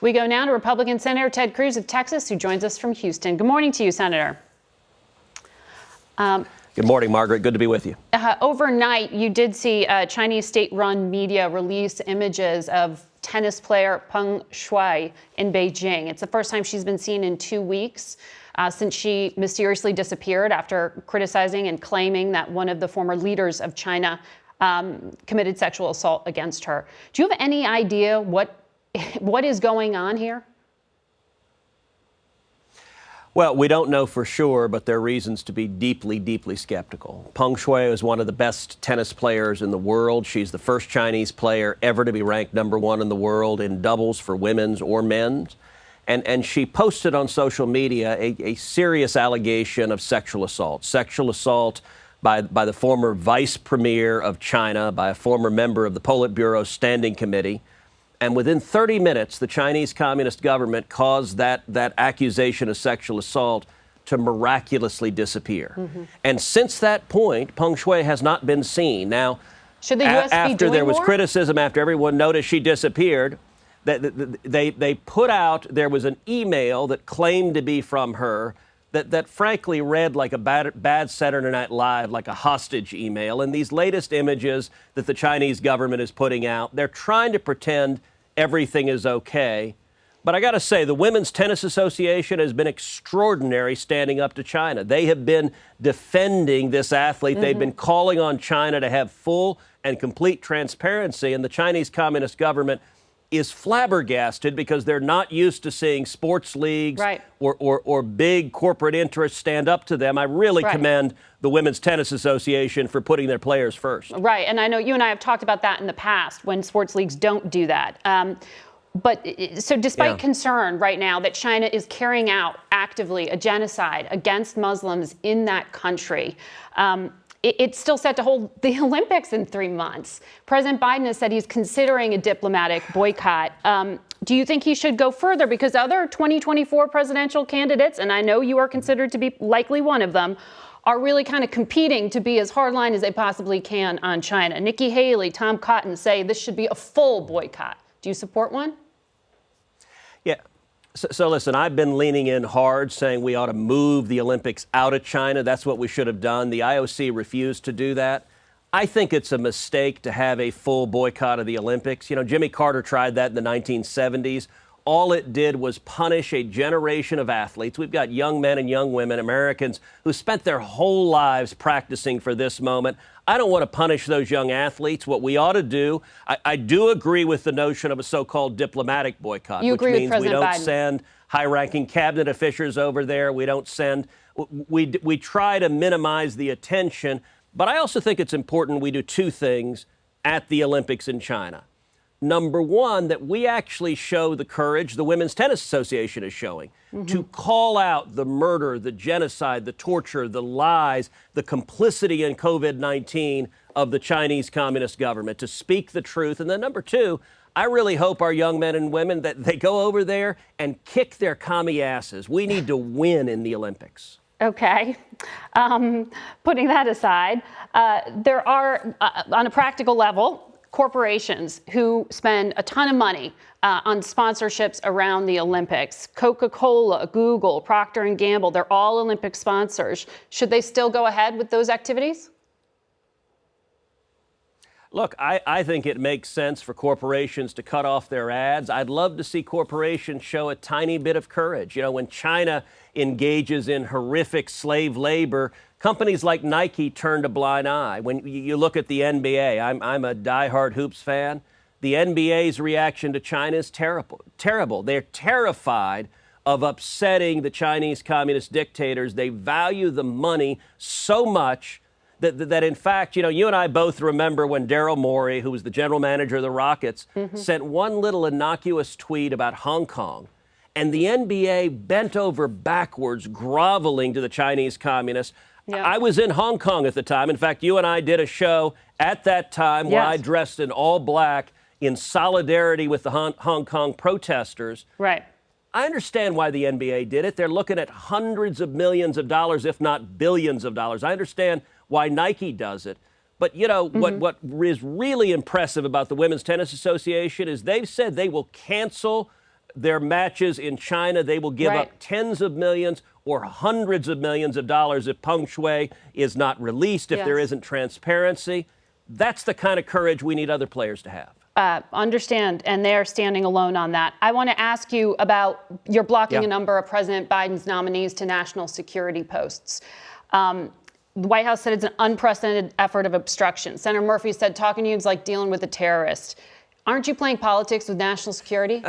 We go now to Republican Senator Ted Cruz of Texas, who joins us from Houston. Good morning to you, Senator. Good morning, Margaret. Good to be with you. Overnight, you did see Chinese state-run media release images of tennis player Peng Shuai in Beijing. It's the first time she's been seen in 2 weeks since she mysteriously disappeared after criticizing and claiming that one of the former leaders of China committed sexual assault against her. Do you have any idea what is going on here? Well, we don't know for sure, but there are reasons to be deeply, deeply skeptical. Peng Shuai is one of the best tennis players in the world. She's the first Chinese player ever to be ranked @1 in the world in doubles for women's or men's. And she posted on social media a serious allegation of sexual assault by the former vice premier of China, by a former member of the Politburo Standing Committee. And within 30 minutes, the Chinese Communist government caused that accusation of sexual assault to miraculously disappear. Mm-hmm. And since that point, Peng Shuai has not been seen. Now, should the U.S. after there was more? criticism, after everyone noticed she disappeared, they put out, there was an email that claimed to be from her that frankly read like a bad Saturday Night Live, like a hostage email. And these latest images that the Chinese government is putting out, they're trying to pretend everything is okay. But I got to say, the Women's Tennis Association has been extraordinary standing up to China. They have been defending this athlete. Mm-hmm. They've been calling on China to have full and complete transparency. And the Chinese Communist government is flabbergasted because they're not used to seeing sports leagues right. or big corporate interests stand up to them. I really right. commend the Women's Tennis Association for putting their players first. Right, and I know you and I have talked about that in the past when sports leagues don't do that. So despite concern right now that China is carrying out actively a genocide against Muslims in that country, it's still set to hold the Olympics in 3 months. President Biden has said he's considering a diplomatic boycott. Do you think he should go further? Because other 2024 presidential candidates, and I know you are considered to be likely one of them, are really kind of competing to be as hardline as they possibly can on China. Nikki Haley, Tom Cotton say this should be a full boycott. Do you support one? Yeah. So listen, I've been leaning in hard, saying we ought to move the Olympics out of China. That's what we should have done. The IOC refused to do that. I think it's a mistake to have a full boycott of the Olympics. You know, Jimmy Carter tried that in the 1970s. All it did was punish a generation of athletes. We've got young men and young women, Americans, who spent their whole lives practicing for this moment. I don't want to punish those young athletes. What we ought to do, I do agree with the notion of a so-called diplomatic boycott, which means we don't send high-ranking cabinet officials over there. We don't send, we try to minimize the attention. But I also think it's important we do two things at the Olympics in China. Number one, that we actually show the courage the Women's Tennis Association is showing to call out the murder, the genocide, the torture, the lies, the complicity in COVID-19 of the Chinese Communist government, to speak the truth. And then number two, I really hope our young men and women that they go over there and kick their commie asses. We need to win in the Olympics. Okay. Putting that aside, there are, on a practical level, corporations who spend a ton of money on sponsorships around the Olympics. Coca-Cola, Google, Procter & Gamble, they're all Olympic sponsors. Should they still go ahead with those activities? Look, I think it makes sense for corporations to cut off their ads. I'd love to see corporations show a tiny bit of courage. You know, when China engages in horrific slave labor, companies like Nike turned a blind eye. When you look at the NBA, I'm a diehard hoops fan. The NBA's reaction to China is terrible. They're terrified of upsetting the Chinese communist dictators. They value the money so much that in fact, you know, you and I both remember when Daryl Morey, who was the general manager of the Rockets, sent one little innocuous tweet about Hong Kong. And the NBA bent over backwards, groveling to the Chinese communists. Yeah. I was in Hong Kong at the time. In fact, you and I did a show at that time where I dressed in all black in solidarity with the Hong Kong protesters. Right. I understand why the NBA did it. They're looking at hundreds of millions of dollars, if not billions of dollars. I understand why Nike does it. But, you know, what is really impressive about the Women's Tennis Association is they've said they will cancel their matches in China. They will give up tens of millions or hundreds of millions of dollars if Peng Shuai is not released, if there isn't transparency. That's the kind of courage we need other players to have. Understand, and they are standing alone on that. I want to ask you about you're blocking a number of President Biden's nominees to national security posts. The White House said it's an unprecedented effort of obstruction. Senator Murphy said talking to you is like dealing with a terrorist. Aren't you playing politics with national security?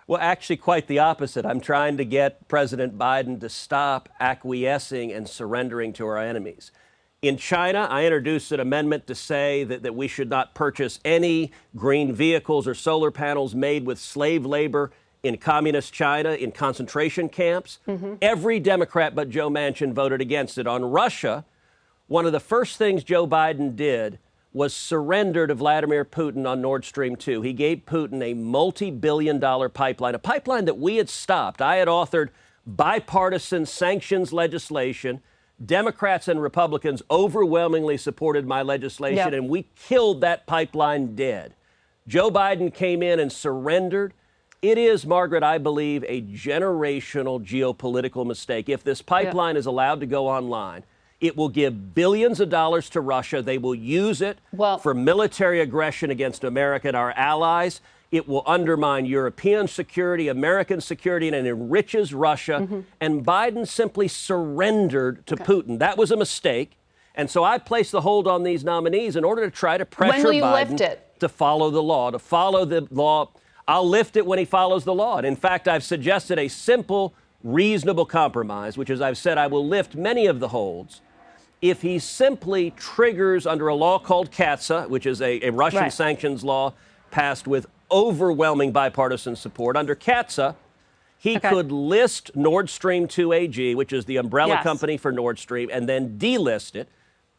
Well, actually, quite the opposite. I'm trying to get President Biden to stop acquiescing and surrendering to our enemies. In China, I introduced an amendment to say that we should not purchase any green vehicles or solar panels made with slave labor in communist China, in concentration camps. Every Democrat but Joe Manchin voted against it. On Russia, one of the first things Joe Biden did was surrender to Vladimir Putin on Nord Stream 2. He gave Putin a multi-billion-dollar pipeline, a pipeline that we had stopped. I had authored bipartisan sanctions legislation. Democrats and Republicans overwhelmingly supported my legislation, and we killed that pipeline dead. Joe Biden came in and surrendered. It is, Margaret, I believe, a generational geopolitical mistake. If this pipeline is allowed to go online, it will give billions of dollars to Russia. They will use it for military aggression against America and our allies. It will undermine European security, American security, and it enriches Russia. And Biden simply surrendered to Putin. That was a mistake. And so I placed the hold on these nominees in order to try to pressure Biden to follow the law, I'll lift it when he follows the law. And in fact, I've suggested a simple, reasonable compromise, which is I've said I will lift many of the holds if he simply triggers under a law called CATSA, which is a Russian sanctions law passed with overwhelming bipartisan support. Under CATSA, he could list Nord Stream 2 AG, which is the umbrella company for Nord Stream, and then delist it.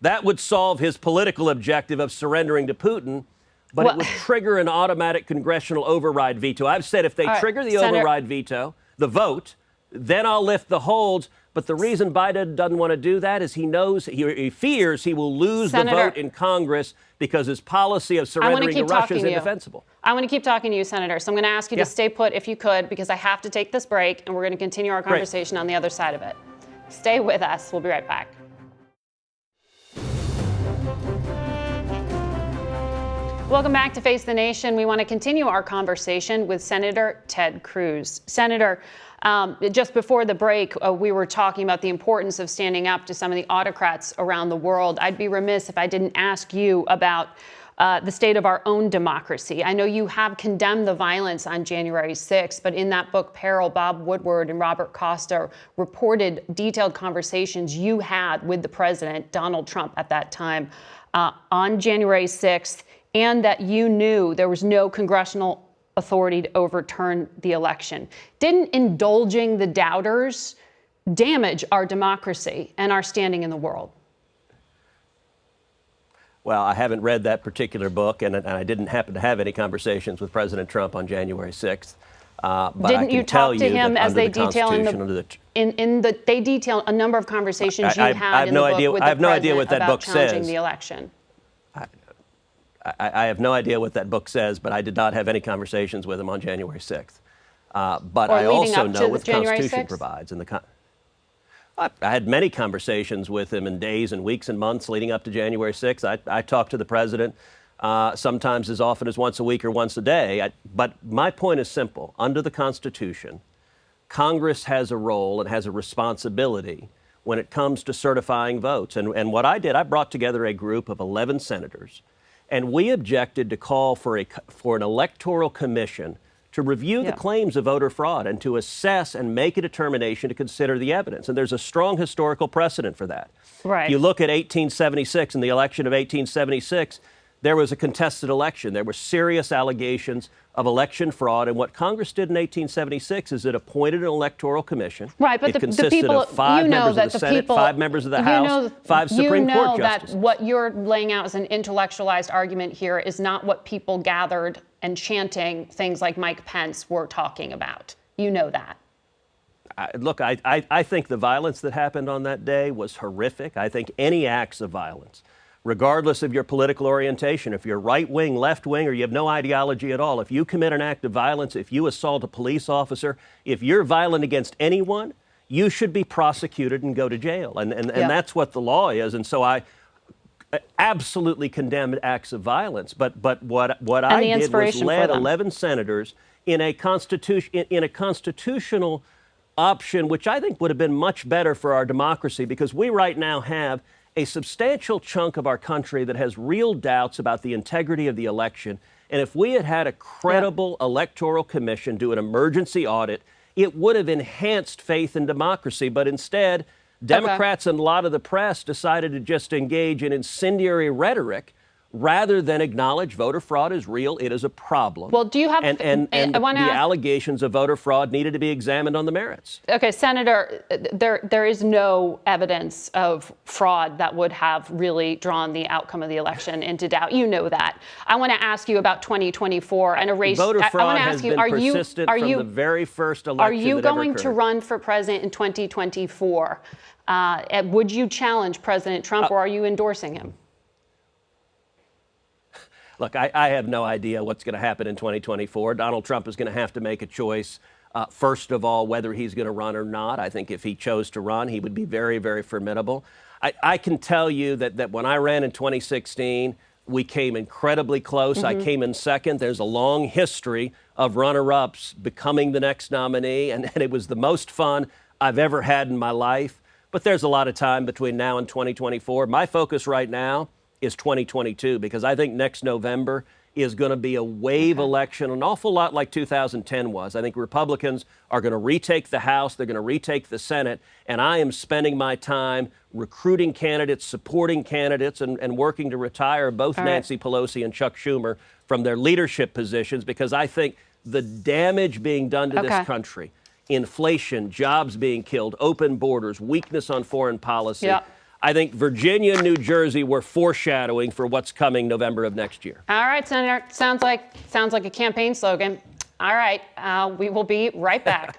That would solve his political objective of surrendering to Putin, but it would trigger an automatic congressional override veto. I've said if they trigger the override veto, the vote, then I'll lift the holds. But the reason Biden doesn't want to do that is he knows, he fears he will lose the vote in Congress because his policy of surrendering to Russia is indefensible. I want to keep talking to you, Senator. So I'm going to ask you to stay put if you could, because I have to take this break, and we're going to continue our conversation on the other side of it. Stay with us. We'll be right back. Welcome back to Face the Nation. We want to continue our conversation with Senator Ted Cruz. Senator, just before the break, we were talking about the importance of standing up to some of the autocrats around the world. I'd be remiss if I didn't ask you about the state of our own democracy. I know you have condemned the violence on January 6th, but in that book, Peril, Bob Woodward and Robert Costa reported detailed conversations you had with the president, Donald Trump, at that time on January 6th, and that you knew there was no congressional authority to overturn the election. Didn't indulging the doubters damage our democracy and our standing in the world? Well, I haven't read that particular book, and I didn't happen to have any conversations with President Trump on January 6th. But didn't you talk to him as they detail they detail a number of conversations you had in the book with the president about challenging the election? I have no idea what that book says, but I did not have any conversations with him on January 6th. But I also know what the Constitution provides. I had many conversations with him in days and weeks and months leading up to January 6th. I talked to the president sometimes as often as once a week or once a day. But my point is simple. Under the Constitution, Congress has a role and has a responsibility when it comes to certifying votes. And what I did, I brought together a group of 11 senators, and we objected to call for an electoral commission to review the claims of voter fraud and to assess and make a determination to consider the evidence. And there's a strong historical precedent for that. If you look at 1876 and the election of 1876, there was a contested election. There were serious allegations of election fraud. And what Congress did in 1876 is it appointed an electoral commission. But it consisted of 5 members of the Senate, 5 members of the House, 5 Supreme Court justices. That what you're laying out as an intellectualized argument here is not what people gathered and chanting things like Mike Pence were talking about. You know that. Look, I think the violence that happened on that day was horrific. I think any acts of violence regardless of your political orientation, if you're right wing, left wing, or you have no ideology at all, if you commit an act of violence, if you assault a police officer, if you're violent against anyone, you should be prosecuted and go to jail. And that's what the law is. And so I absolutely condemn acts of violence. But what I did was led 11 senators in a constitutional option, which I think would have been much better for our democracy, because we right now have a substantial chunk of our country that has real doubts about the integrity of the election. And if we had had a credible electoral commission do an emergency audit, it would have enhanced faith in democracy. But instead, Democrats and a lot of the press decided to just engage in incendiary rhetoric rather than acknowledge voter fraud is real. It is a problem. Well, do you have the allegations of voter fraud needed to be examined on the merits? Okay, Senator, there is no evidence of fraud that would have really drawn the outcome of the election into doubt. You know that. I want to ask you about 2024 and a race. Voter fraud has been persistent from the very first election. Are you going to run for president in 2024? Would you challenge President Trump, or are you endorsing him? Look, I have no idea what's going to happen in 2024. Donald Trump is going to have to make a choice, first of all, whether he's going to run or not. I think if he chose to run, he would be very, very formidable. I can tell you that when I ran in 2016, we came incredibly close. I came in second. There's a long history of runner-ups becoming the next nominee, and it was the most fun I've ever had in my life. But there's a lot of time between now and 2024. My focus right now is 2022, because I think next November is going to be a wave election, an awful lot like 2010 was. I think Republicans are going to retake the House, they're going to retake the Senate, and I am spending my time recruiting candidates, supporting candidates, and working to retire both Nancy Pelosi and Chuck Schumer from their leadership positions, because I think the damage being done to this country, inflation, jobs being killed, open borders, weakness on foreign policy, I think Virginia and New Jersey were foreshadowing for what's coming November of next year. All right, Senator. Sounds like a campaign slogan. All right, we will be right back.